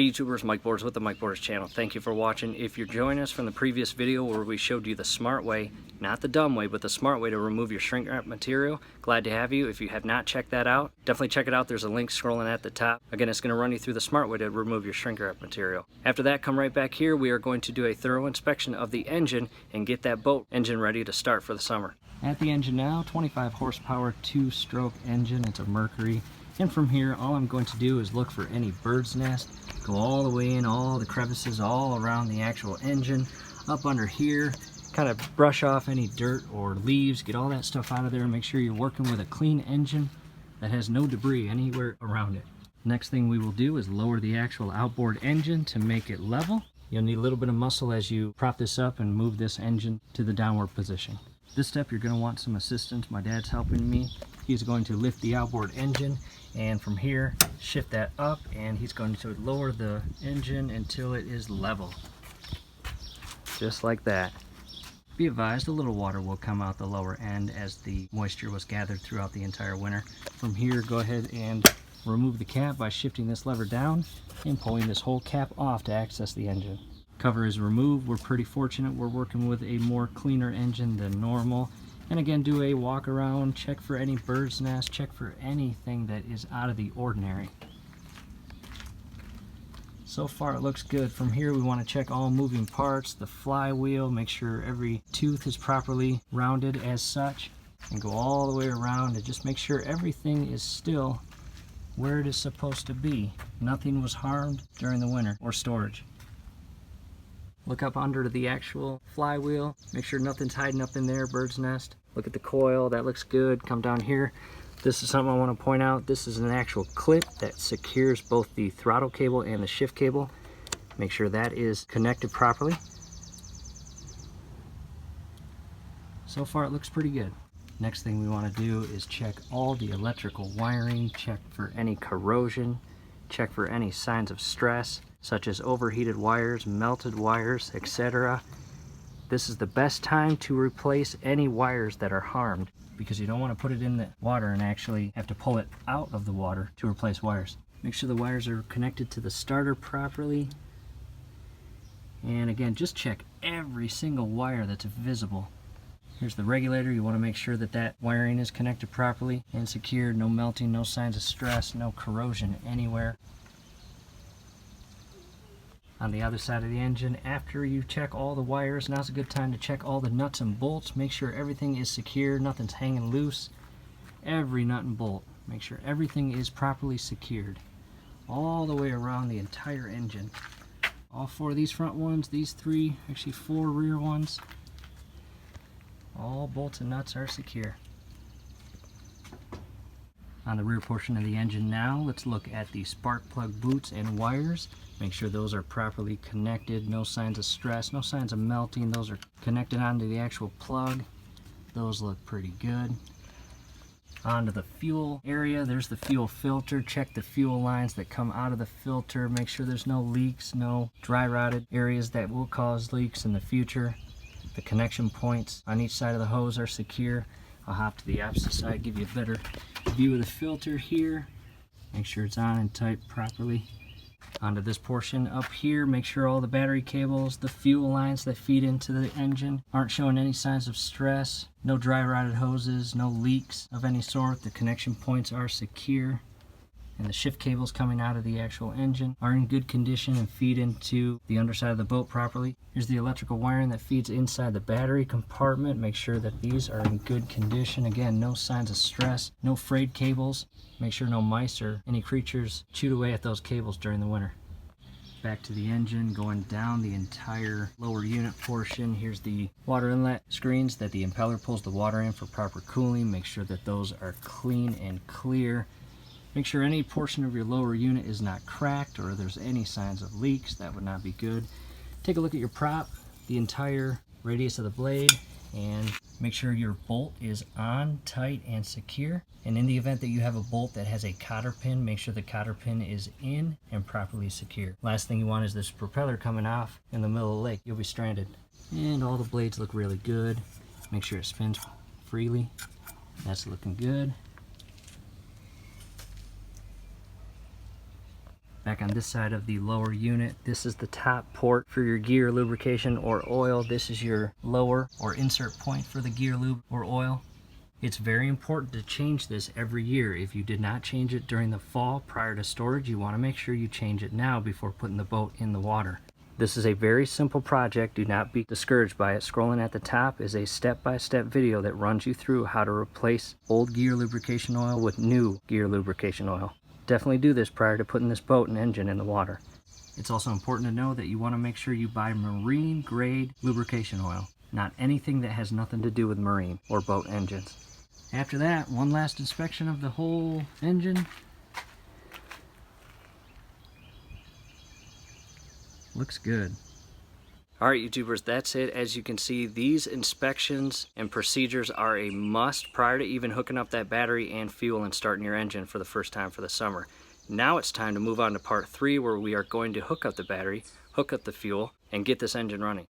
Hey YouTubers, Mike Borders with the Mike Borders channel. Thank you for watching. If you're joining us from the previous video where we showed you the smart way, not the dumb way, but the smart way to remove your shrink wrap material, glad to have you. If you have not checked that out, definitely check it out. There's a link scrolling at the top. Again, it's going to run you through the smart way to remove your shrink wrap material. After that, come right back here. We are going to do a thorough inspection of the engine and get that boat engine ready to start for the summer. At the engine now, 25 horsepower, 2-stroke engine. It's a Mercury. And from here, all I'm going to do is look for any bird's nest, go all the way in, all the crevices all around the actual engine, up under here, kind of brush off any dirt or leaves, get all that stuff out of there, and make sure you're working with a clean engine that has no debris anywhere around it. Next thing we will do is lower the actual outboard engine to make it level. You'll need a little bit of muscle as you prop this up and move this engine to the downward position. This step you're going to want some assistance. My dad's helping me. He's going to lift the outboard engine and from here shift that up, and he's going to lower the engine until it is level. Just like that. Be advised, a little water will come out the lower end as the moisture was gathered throughout the entire winter. From here, go ahead and remove the cap by shifting this lever down and pulling this whole cap off to access the engine. Cover is removed. We're pretty fortunate we're working with a more cleaner engine than normal. And again, do a walk around, check for any bird's nest, check for anything that is out of the ordinary. So far it looks good. From here we want to check all moving parts, the flywheel, make sure every tooth is properly rounded as such, and go all the way around and just make sure everything is still where it is supposed to be. Nothing was harmed during the winter or storage. Look up under the actual flywheel, make sure nothing's hiding up in there, bird's nest. Look at the coil, that looks good. Come down here. This is something I want to point out. This is an actual clip that secures both the throttle cable and the shift cable. Make sure that is connected properly. So far it looks pretty good. Next thing we want to do is check all the electrical wiring, check for any corrosion, check for any signs of stress, such as overheated wires, melted wires, etc. This is the best time to replace any wires that are harmed, because you don't want to put it in the water and actually have to pull it out of the water to replace wires. Make sure the wires are connected to the starter properly. And again, just check every single wire that's visible. Here's the regulator. You want to make sure that that wiring is connected properly and secured. No melting, no signs of stress, no corrosion anywhere. On the other side of the engine, after you check all the wires, now's a good time to check all the nuts and bolts. Make sure everything is secure, nothing's hanging loose. Every nut and bolt, make sure everything is properly secured all the way around the entire engine. All 4 of these front ones, these 3, actually 4 rear ones, all bolts and nuts are secure. On the rear portion of the engine now, let's look at the spark plug boots and wires. Make sure those are properly connected, no signs of stress, no signs of melting. Those are connected onto the actual plug. Those look pretty good. Onto the fuel area, there's the fuel filter. Check the fuel lines that come out of the filter. Make sure there's no leaks, no dry rotted areas that will cause leaks in the future. The connection points on each side of the hose are secure. I'll hop to the opposite side, give you a better view of the filter here. Make sure it's on and tight properly. Onto this portion up here, make sure all the battery cables, the fuel lines that feed into the engine aren't showing any signs of stress. No dry rotted hoses, no leaks of any sort. The connection points are secure. And the shift cables coming out of the actual engine are in good condition and feed into the underside of the boat properly. Here's the electrical wiring that feeds inside the battery compartment. Make sure that these are in good condition. Again, no signs of stress, no frayed cables. Make sure no mice or any creatures chewed away at those cables during the winter. Back to the engine, going down the entire lower unit portion. Here's the water inlet screens that the impeller pulls the water in for proper cooling. Make sure that those are clean and clear. Make sure any portion of your lower unit is not cracked or there's any signs of leaks. That would not be good. Take a look at your prop, the entire radius of the blade, and make sure your bolt is on, tight, and secure. And in the event that you have a bolt that has a cotter pin, make sure the cotter pin is in and properly secure. Last thing you want is this propeller coming off in the middle of the lake. You'll be stranded. And all the blades look really good. Make sure it spins freely. That's looking good. Back on this side of the lower unit, this is the top port for your gear lubrication or oil. This is your lower or insert point for the gear lube or oil. It's very important to change this every year. If you did not change it during the fall prior to storage, you want to make sure you change it now before putting the boat in the water. This is a very simple project. Do not be discouraged by it. Scrolling at the top is a step-by-step video that runs you through how to replace old gear lubrication oil with new gear lubrication oil. Definitely do this prior to putting this boat and engine in the water. It's also important to know that you want to make sure you buy marine grade lubrication oil, not anything that has nothing to do with marine or boat engines. After that, one last inspection of the whole engine. Looks good. Alright YouTubers, that's it. As you can see, these inspections and procedures are a must prior to even hooking up that battery and fuel and starting your engine for the first time for the summer. Now it's time to move on to part 3, where we are going to hook up the battery, hook up the fuel, and get this engine running.